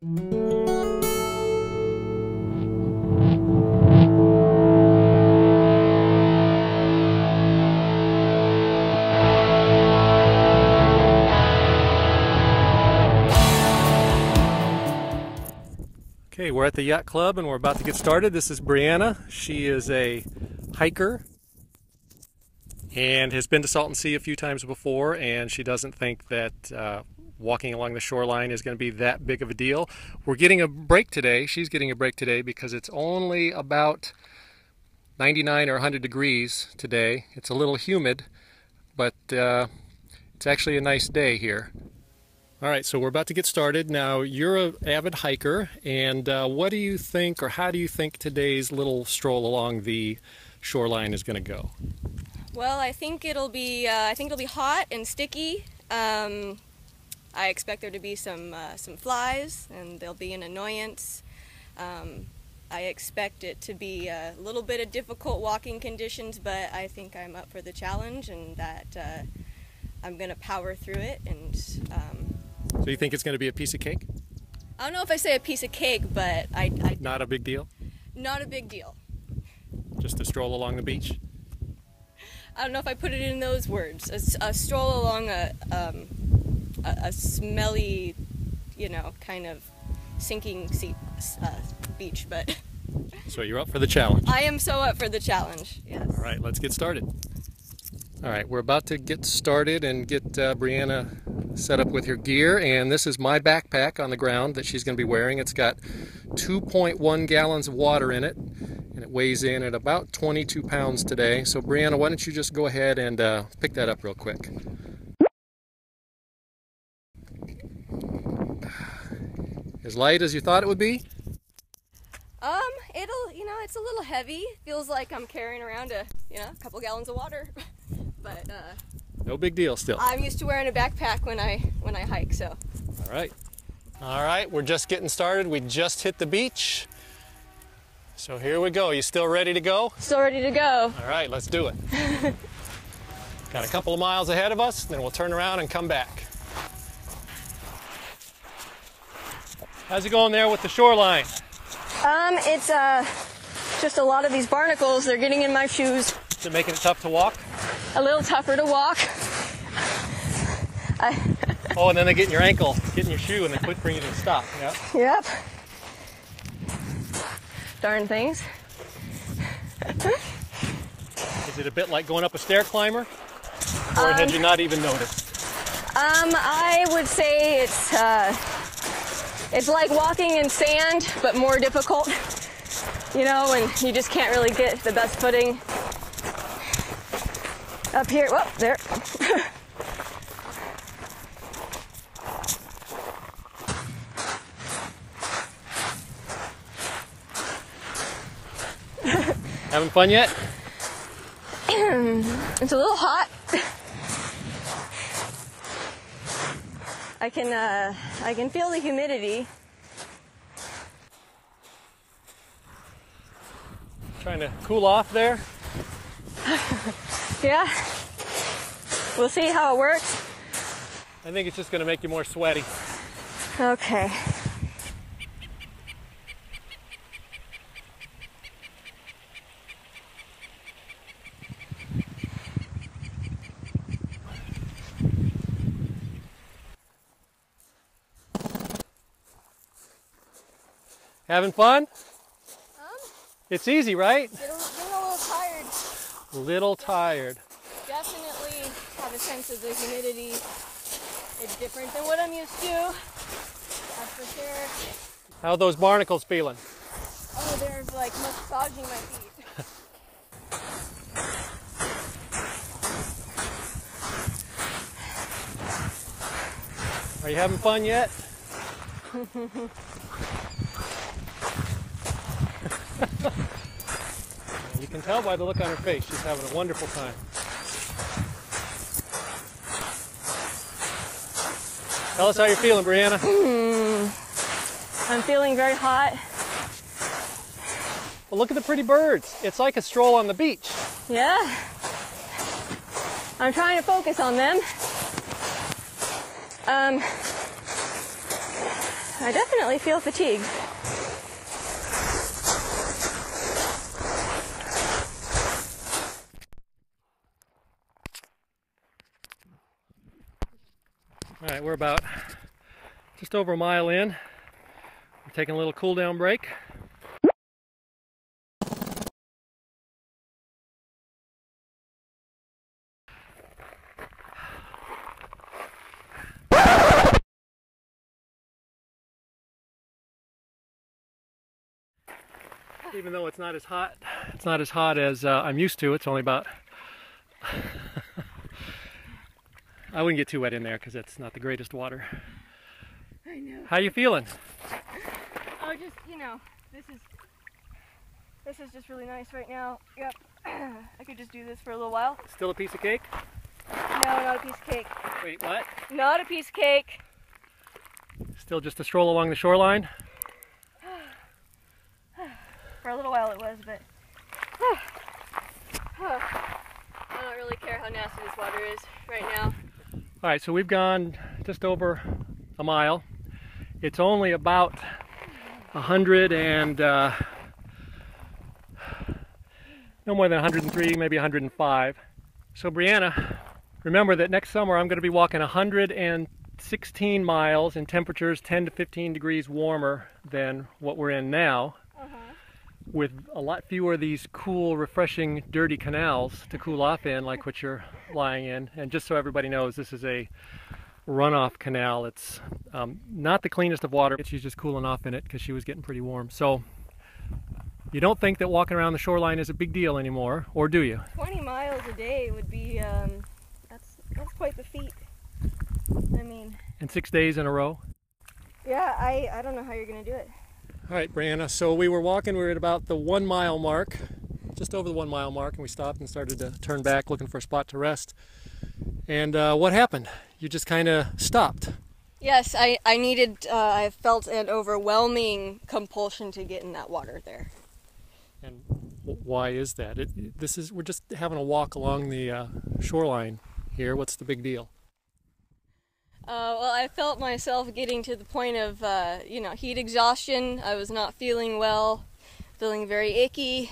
Okay, we're at the yacht club and we're about to get started. This is Breanna. She is a hiker and has been to Salton Sea a few times before, and she doesn't think that walking along the shoreline is going to be that big of a deal. We're getting a break today. She's getting a break today because it's only about 99 or 100 degrees today. It's a little humid, but it's actually a nice day here. All right, so we're about to get started. Now, you're an avid hiker, and what do you think, or how do you think today's little stroll along the shoreline is going to go? Well, I think it'll be hot and sticky. I expect there to be some flies, and they'll be an annoyance. I expect it to be a little bit of difficult walking conditions, but I think I'm up for the challenge, and that I'm going to power through it. And so you think it's going to be a piece of cake? I don't know if I say a piece of cake, but I Not a big deal? Not a big deal. Just a stroll along the beach? I don't know if I put it in those words. A stroll along a smelly, kind of sinking sea, beach, but... So you're up for the challenge? I am so up for the challenge, yes. All right, let's get started. All right, we're about to get started and get Breanna set up with her gear, and this is my backpack on the ground that she's going to be wearing. It's got 2.1 gallons of water in it, and it weighs in at about 22 pounds today. So Breanna, why don't you just go ahead and pick that up real quick. As light as you thought it would be? It's a little heavy. Feels like I'm carrying around a couple gallons of water, but no big deal still. I'm used to wearing a backpack when I hike, so. All right, we're just getting started. We just hit the beach. So here we go. You still ready to go? Still ready to go. All right, let's do it. Got a couple of miles ahead of us, then we'll turn around and come back. How's it going there with the shoreline? It's just a lot of these barnacles. They're getting in my shoes. Is it making it tough to walk? A little tougher to walk. Oh, and then they get in your ankle, get in your shoe, and they quit bringing you to a stop. Yep. Yep. Darn things. Is it a bit like going up a stair climber? Or had you not even noticed? I would say it's like walking in sand, but more difficult. And you just can't really get the best footing up here. Whoa, there. Having fun yet? It's a little hot. I can feel the humidity. Trying to cool off there? Yeah. We'll see how it works. I think it's just going to make you more sweaty. Okay. Having fun? It's easy, right? Getting a little tired. Little tired. Definitely have a sense of the humidity. It's different than what I'm used to. That's for sure. How are those barnacles feeling? Oh, they're like massaging my feet. Are you having fun yet? You can tell by the look on her face, she's having a wonderful time. Tell us how you're feeling, Breanna. I'm feeling very hot. Well, look at the pretty birds. It's like a stroll on the beach. Yeah. I'm trying to focus on them. I definitely feel fatigued. All right, we're about just over a mile in. We're taking a little cool down break. Even though it's not as hot as I'm used to. It's only about I wouldn't get too wet in there because it's not the greatest water. I know. How you feeling? Oh, just, you know, this is just really nice right now. Yep. I could just do this for a little while. Still a piece of cake? No, not a piece of cake. Wait, what? Not a piece of cake. Still just a stroll along the shoreline? For a little while it was, but I don't really care how nasty this water is right now. All right, so we've gone just over a mile. It's only about 100 and no more than 103, maybe 105. So Breanna, remember that next summer I'm going to be walking 116 miles in temperatures 10 to 15 degrees warmer than what we're in now, with a lot fewer of these cool, refreshing, dirty canals to cool off in, like what you're lying in. And just so everybody knows, this is a runoff canal. It's not the cleanest of water. She's just cooling off in it because she was getting pretty warm. So you don't think that walking around the shoreline is a big deal anymore, or do you? 20 miles a day would be, that's quite the feat. I mean... And 6 days in a row? Yeah, I don't know how you're going to do it. All right, Breanna, so we were at about the 1 mile mark, just over the 1 mile mark, and we stopped and started to turn back looking for a spot to rest. And what happened? You just kind of stopped. Yes, I felt an overwhelming compulsion to get in that water there. And why is that? We're just having a walk along the shoreline here. What's the big deal? Well, I felt myself getting to the point of, heat exhaustion. I was not feeling well, feeling very icky,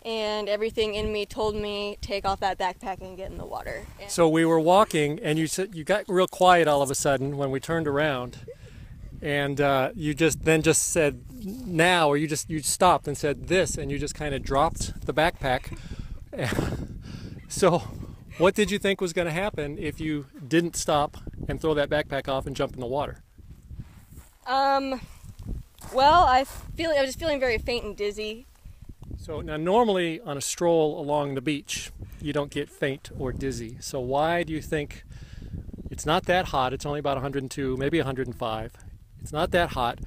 and everything in me told me take off that backpack and get in the water. So we were walking, and you got real quiet all of a sudden when we turned around, and you just said now, or you stopped and said this, and you just kind of dropped the backpack. So what did you think was going to happen if you didn't stop and throw that backpack off and jump in the water? Well, I was just feeling very faint and dizzy. So now normally on a stroll along the beach, you don't get faint or dizzy. So why do you think it's not that hot? It's only about 102, maybe 105. It's not that hot.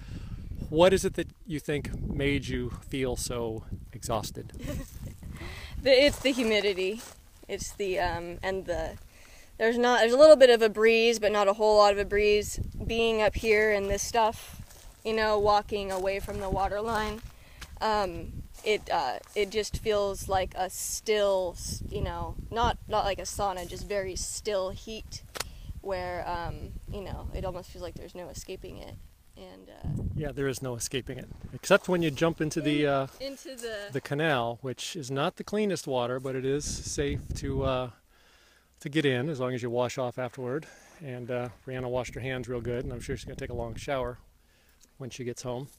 What is it that you think made you feel so exhausted? It's the humidity. It's the there's a little bit of a breeze, but not a whole lot of a breeze. Being up here in this stuff, walking away from the water line, it just feels like a still, not like a sauna, just very still heat, where it almost feels like there's no escaping it. And yeah, there is no escaping it, except when you jump into the canal, which is not the cleanest water, but it is safe to get in as long as you wash off afterward. And Breanna washed her hands real good, and I'm sure she's going to take a long shower when she gets home.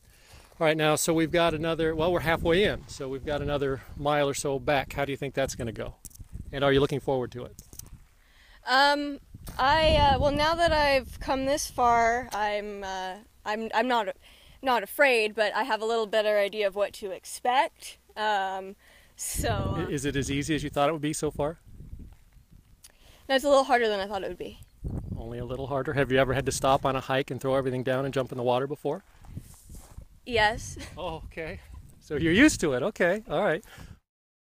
All right, now, so we've got we're halfway in, so we've got another mile or so back. How do you think that's going to go? And are you looking forward to it? Well, now that I've come this far, I'm not afraid, but I have a little better idea of what to expect. Is it as easy as you thought it would be so far? No, it's a little harder than I thought it would be. Only a little harder? Have you ever had to stop on a hike and throw everything down and jump in the water before? Yes. Oh, okay. So you're used to it. Okay. All right.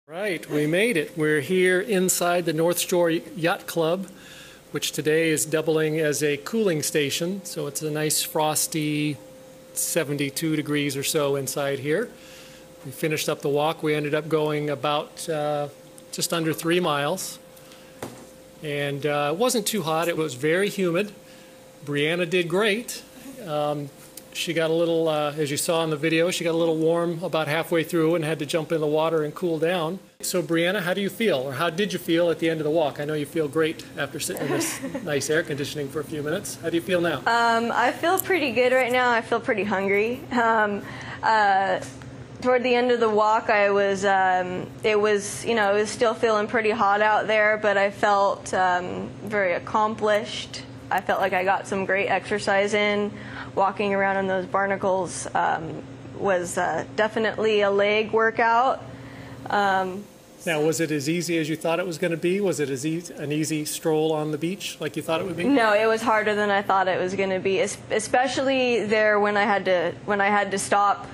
Right. We made it. We're here inside the North Shore Yacht Club, which today is doubling as a cooling station. So it's a nice frosty 72 degrees or so inside here. We finished up the walk. We ended up going about just under 3 miles. And it wasn't too hot. It was very humid. Breanna did great. She got a little, as you saw in the video, she got a little warm about halfway through and had to jump in the water and cool down. So Breanna, how do you feel, or how did you feel at the end of the walk? I know you feel great after sitting in this nice air conditioning for a few minutes. How do you feel now? I feel pretty good right now. I feel pretty hungry. Toward the end of the walk, it was still feeling pretty hot out there, but I felt very accomplished. I felt like I got some great exercise in. Walking around in those barnacles was definitely a leg workout. Now, was it as easy as you thought it was going to be? Was it an easy stroll on the beach like you thought it would be? No, it was harder than I thought it was going to be, especially there when I had to stop.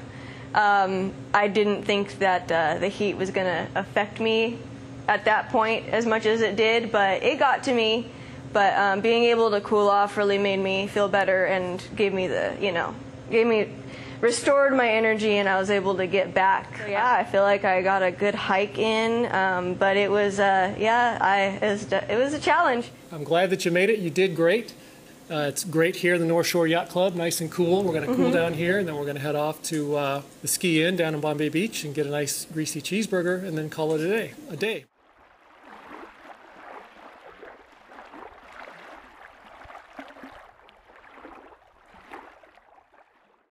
I didn't think that the heat was going to affect me at that point as much as it did, but it got to me. But being able to cool off really made me feel better and restored my energy, and I was able to get back. So, yeah, I feel like I got a good hike in, but it was it was a challenge. I'm glad that you made it. You did great. It's great here in the North Shore Yacht Club, nice and cool. We're going to cool down here, and then we're going to head off to the ski inn down in Bombay Beach and get a nice greasy cheeseburger, and then call it a day.